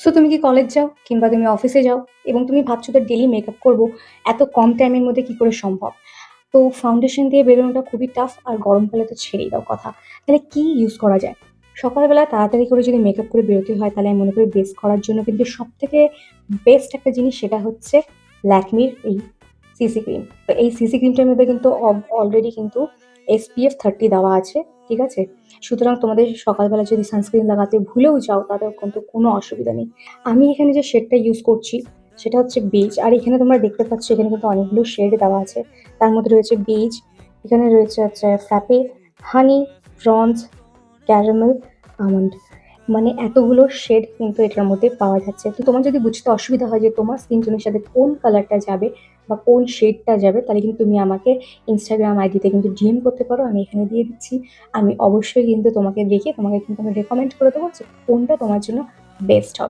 So তুমি কি college যাও কিংবা তুমি অফিসে যাও এবং তুমি ভাবছো তো ডেইলি মেকআপ করব, এত কম টাইমের মধ্যে কি করে সম্ভব? তো ফাউন্ডেশন দিয়ে বেরোনোটা খুবই টাফ, আর গরমকালে তো ছেড়েই দাও কথা। তাহলে কি ইউজ করা যায়? সকালবেলা তাড়াতাড়ি করে যদি মেকআপ করে বেরোতে হয় তাহলে আমি মনে করি বেস করার জন্য কিন্তু সবথেকে বেস্ট একটা জিনিস, সেটা হচ্ছে ল্যাকমির এই সিসি ক্রিম। তো এই সিসি ক্রিমটার মধ্যে কিন্তু অলরেডি কিন্তু SPF 30 দেওয়া আছে। ঠিক আছে? সুতরাং তোমাদের সকালবেলা যদি সানস্ক্রিন লাগাতে ভুলেও যাও তাতেও কিন্তু কোনো অসুবিধা নেই। আমি এখানে যে শেডটা ইউজ করছি সেটা হচ্ছে বেজ, আর এখানে তোমরা দেখতে পাচ্ছ এখানে কিন্তু অনেকগুলো শেড দেওয়া আছে। তার মধ্যে রয়েছে বেজ, এখানে রয়েছে হচ্ছে ফ্র্যাপে, হানি, ব্রঞ্জ, ক্যারামেল, আমন্ড। মানে এতগুলো শেড কিন্তু এটার মধ্যে পাওয়া যাচ্ছে। তো তোমার যদি বুঝতে অসুবিধা হয় যে তোমার স্কিন টোনের সাথে কোন কালারটা যাবে বা কোন শেডটা যাবে, তাহলে কিন্তু তুমি আমাকে ইনস্টাগ্রাম আইডিতে কিন্তু ডিএম করতে পারো, আমি এখানে দিয়ে দিচ্ছি। আমি অবশ্যই কিন্তু তোমাকে দেখে তোমাকে কিন্তু আমি রেকমেন্ড করে দেবো যে কোনটা তোমার জন্য বেস্ট হবে।